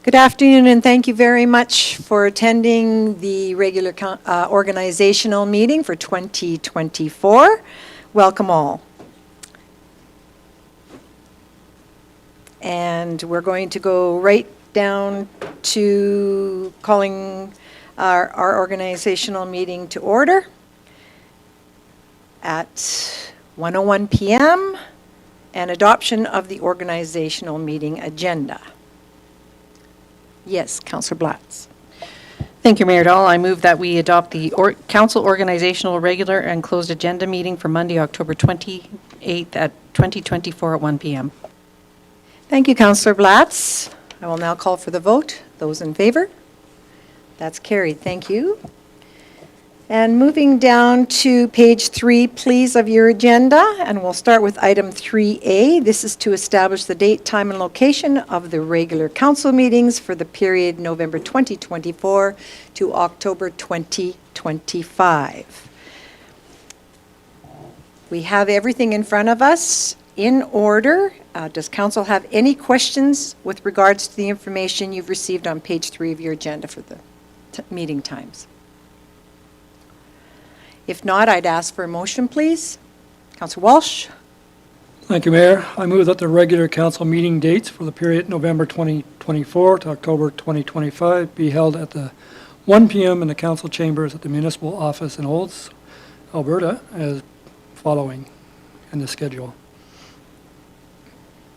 Good afternoon, and thank you very much for attending the regular organizational meeting for 2024. Welcome all. And we're going to go right down to calling our organizational meeting to order at 1:01 p.m. and adoption of the organizational meeting agenda. Yes, Councillor Blatz. Thank you, Mayor Dahl. I move that we adopt the council organizational regular and closed agenda meeting for Monday, October 28th at 2024 at 1 p.m. Thank you, Councillor Blatz. I will now call for the vote. Those in favor? That's carried. Thank you. And moving down to page 3, please, of your agenda, and we'll start with item 3A. This is to establish the date, time, and location of the regular council meetings for the period November 2024 to October 2025. We have everything in front of us in order. Does council have any questions with regards to the information you've received on page 3 of your agenda for the meeting times? If not, I'd ask for a motion, please. Councillor Walsh. Thank you, Mayor. I move that the regular council meeting dates for the period November 2024 to October 2025 be held at the 1 p.m. in the council chambers at the municipal office in Olds, Alberta, as following in the schedule.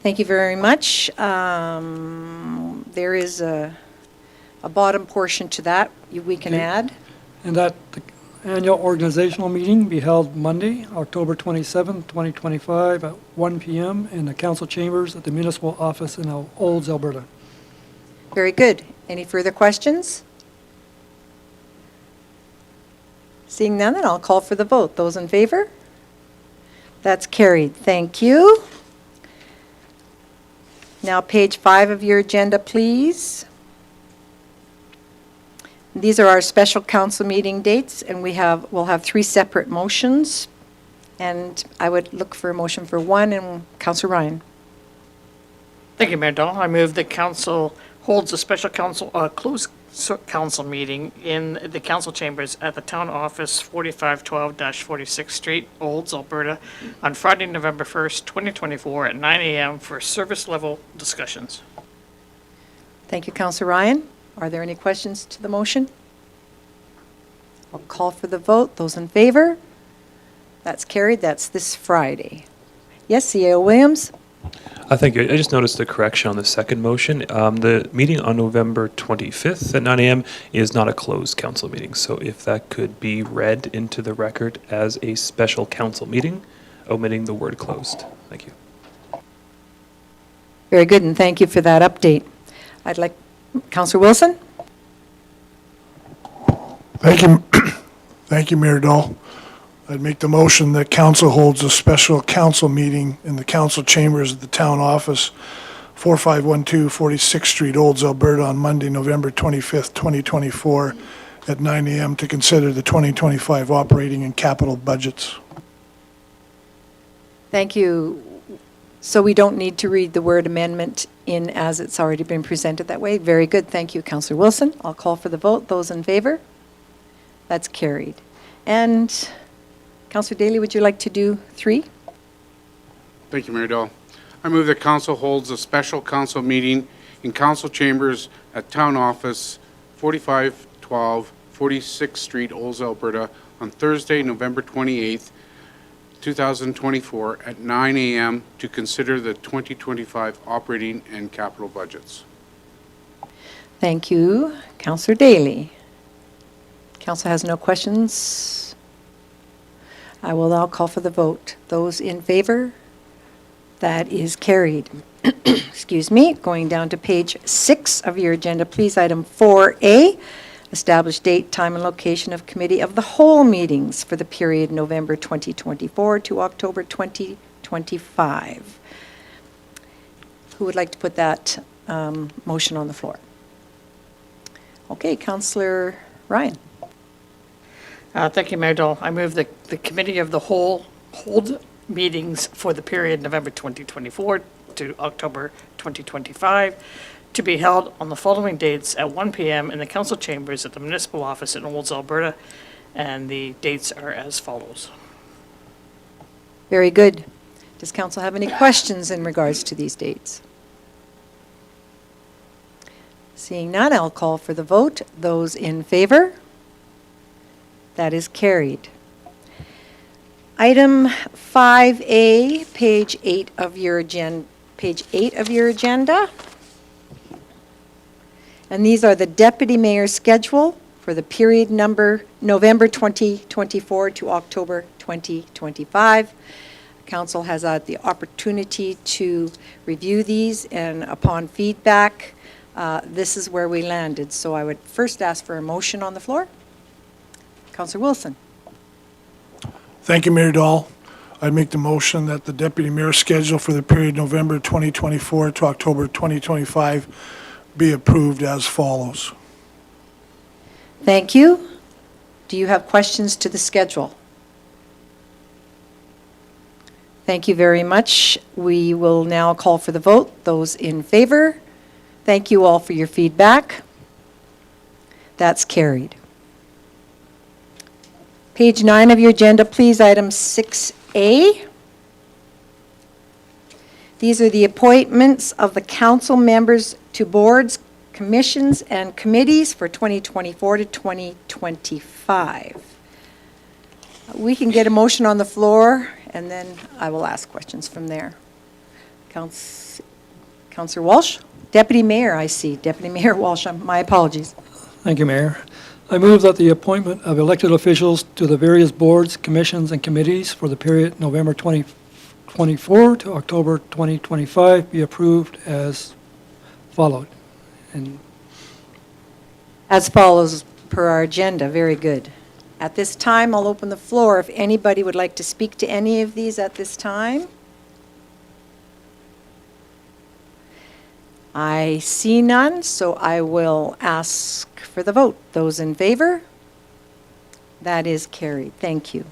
Thank you very much. There is a bottom portion to that we can add. And that the annual organizational meeting be held Monday, October 27, 2025 at 1 p.m. in the council chambers at the municipal office in Olds, Alberta. Very good. Any further questions? Seeing none, then I'll call for the vote. Those in favor? That's carried. Thank you. Now page 5 of your agenda, please. These are our special council meeting dates, and we'll have 3 separate motions. And I would look for a motion for one, and Councillor Ryan. Thank you, Mayor Dahl. I move that council holds a special closed council meeting in the council chambers at the town office 4512-46th Street, Olds, Alberta, on Friday, November 1st, 2024 at 9 a.m. for service level discussions. Thank you, Councillor Ryan. Are there any questions to the motion? I'll call for the vote. Those in favor? That's carried. That's this Friday. Yes, CAO Williams? Thank you. I just noticed a correction on the second motion. The meeting on November 25th at 9 a.m. is not a closed council meeting. So if that could be read into the record as a special council meeting, omitting the word closed. Thank you. Very good, and thank you for that update. I'd like Councillor Wilson? Thank you. Thank you, Mayor Dahl. I'd make the motion that council holds a special council meeting in the council chambers at the town office, 4512 46th Street, Olds, Alberta, on Monday, November 25th, 2024 at 9 a.m. to consider the 2025 operating and capital budgets. Thank you. So we don't need to read the word amendment in as it's already been presented that way. Very good. Thank you, Councillor Wilson. I'll call for the vote. Those in favor? That's carried. And Councillor Daly, would you like to do 3? Thank you, Mayor Dahl. I move that council holds a special council meeting in council chambers at town office 4512 46th Street, Olds, Alberta, on Thursday, November 28th, 2024 at 9 a.m. to consider the 2025 operating and capital budgets. Thank you. Councillor Daly. Council has no questions. I will now call for the vote. Those in favor? That is carried. Excuse me. Going down to page 6 of your agenda, please. Item 4A. Establish date, time, and location of Committee of the Whole meetings for the period November 2024 to October 2025. Who would like to put that motion on the floor? Okay, Councillor Ryan. Thank you, Mayor Dahl. I move that the Committee of the Whole hold meetings for the period November 2024 to October 2025 to be held on the following dates at 1 PM in the council chambers at the municipal office in Olds, Alberta, and the dates are as follows. Very good. Does council have any questions in regards to these dates? Seeing none, I'll call for the vote. Those in favor? That is carried. Item 5A, page 8 of your agenda. And these are the deputy mayor's schedule for the period number November 2024 to October 2025. Council has had the opportunity to review these, and upon feedback, this is where we landed. So I would first ask for a motion on the floor. Councillor Wilson. Thank you, Mayor Dahl. I'd make the motion that the deputy mayor's schedule for the period November 2024 to October 2025 be approved as follows. Thank you. Do you have questions to the schedule? Thank you very much. We will now call for the vote. Those in favor? Thank you all for your feedback. That's carried. Page 9 of your agenda, please, item 6A. These are the appointments of the council members to boards, commissions, and committees for 2024 to 2025. We can get a motion on the floor, and then I will ask questions from there. Councillor Walsh? Deputy Mayor, I see. Deputy Mayor Walsh, my apologies. Thank you, Mayor. I move that the appointment of elected officials to the various boards, commissions, and committees for the period November 2024 to October 2025 be approved as followed. And As follows per our agenda. Very good. At this time, I'll open the floor if anybody would like to speak to any of these at this time. I see none, so I will ask for the vote. Those in favor? That is carried. Thank you.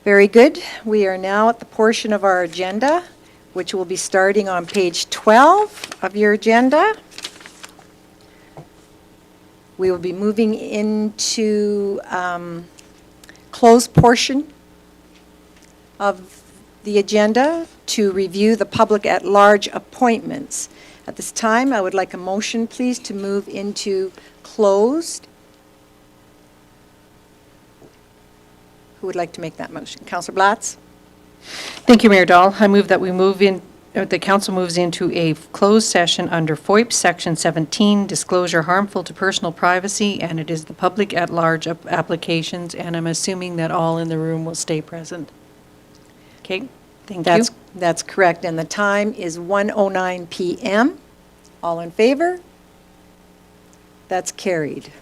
Very good. We are now at the portion of our agenda, which will be starting on page 12 of your agenda. We will be moving into closed portion of the agenda to review the public at-large appointments. At this time, I would like a motion, please, to move into closed. Who would like to make that motion? Councillor Blatz? Thank you, Mayor Dahl. I move that we move in, the council moves into a closed session under FOIP Section 17, disclosure harmful to personal privacy, and it is the public at-large applications, and I'm assuming that all in the room will stay present. Okay, thank you. That's correct, and the time is 1:09 PM. All in favor? That's carried.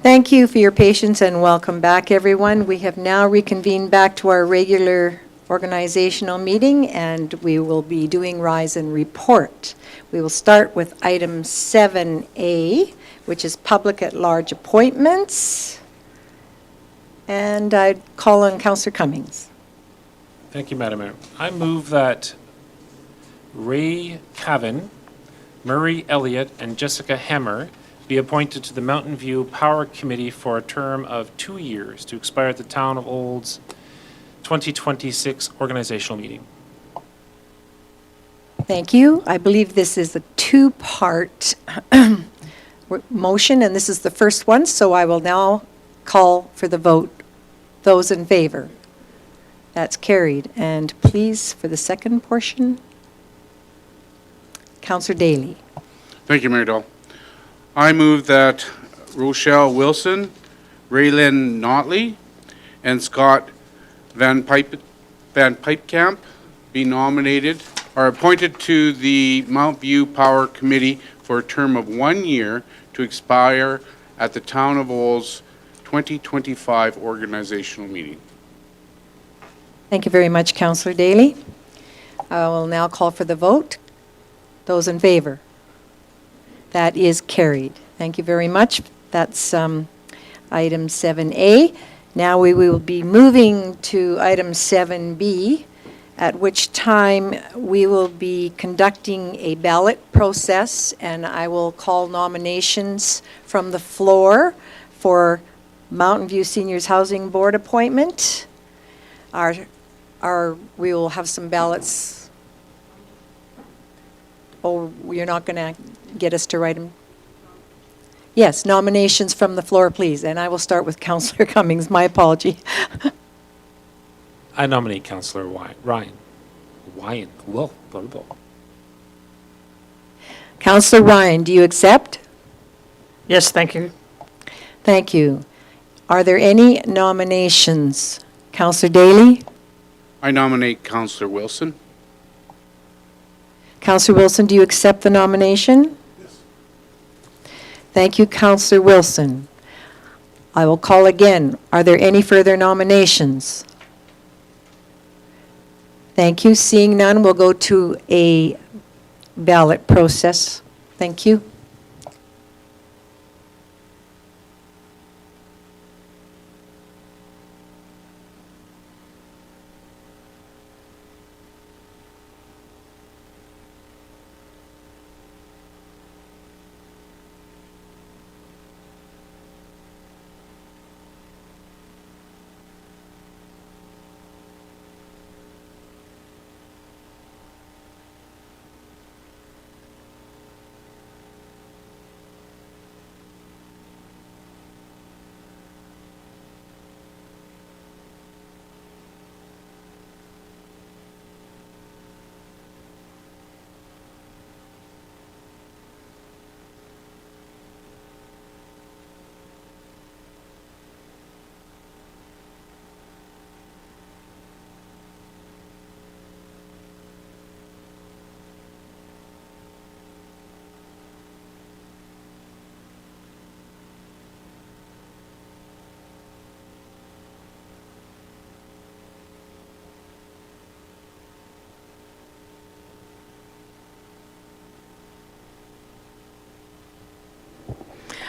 Thank you for your patience and welcome back, everyone. We have now reconvened back to our regular organizational meeting, and we will be doing Rise and Report. We will start with item 7A, which is public at large appointments. And I'd call on Councillor Cummings. Thank you, Madam Mayor. I move that Ray Cavan, Murray Elliott, and Jessica Hammer be appointed to the Mountain View Power Committee for a term of 2 years to expire at the Town of Old's 2026 organizational meeting. Thank you. I believe this is a two-part motion, and this is the first one, so I will now call for the vote. Those in favor? That's carried. And please, for the second portion, Councillor Daly. Thank you, Mayor Dahl. I move that Rochelle Wilson, Raylan Notley, and Scott Van Pipecamp be nominated, are appointed to the Mount View Power Committee for a term of 1 year to expire at the Town of Old's 2025 organizational meeting. Thank you very much, Councillor Daly. I will now call for the vote. Those in favor? That is carried. Thank you very much. That's item 7A. Now we will be moving to item 7B, at which time we will be conducting a ballot process, and I will call nominations from the floor for Mountain View Seniors Housing Board appointment. We will have some ballots. Oh, you're not going to get us to write them? Yes, nominations from the floor, please. And I will start with Councillor Cummings. My apology. I nominate Councillor Ryan. Whoa, blah, blah, blah. Councillor Ryan, do you accept? Yes, thank you. Thank you. Are there any nominations? Councillor Daly? I nominate Councillor Wilson. Councillor Wilson, do you accept the nomination? Yes. Thank you, Councillor Wilson. I will call again. Are there any further nominations? Thank you. Seeing none, we'll go to a ballot process. Thank you.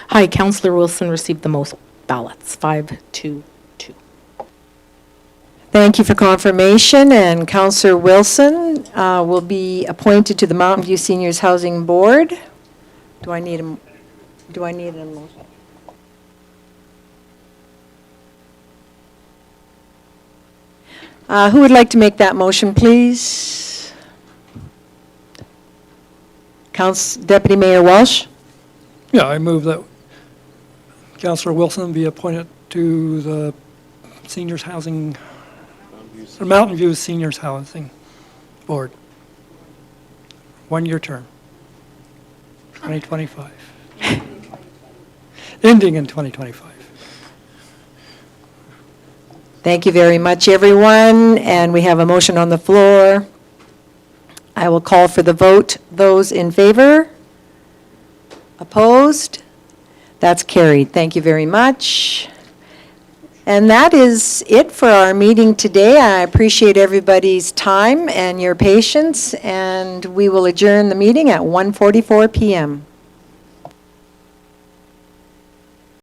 Hi, Councillor Wilson received the most ballots, 5-2-2. Thank you for confirmation, and Councillor Wilson will be appointed to the Mountain View Seniors Housing Board. Do I need a motion? Who would like to make that motion, please? Deputy Mayor Walsh? Yeah, I move that Councillor Wilson be appointed to the Seniors Housing, the Mountain View Seniors Housing Board. 1-year term, 2025. Ending in 2025. Thank you very much, everyone, and we have a motion on the floor. I will call for the vote. Those in favor? Opposed? That's carried. Thank you very much. And that is it for our meeting today. I appreciate everybody's time and your patience, and we will adjourn the meeting at 1:44 PM.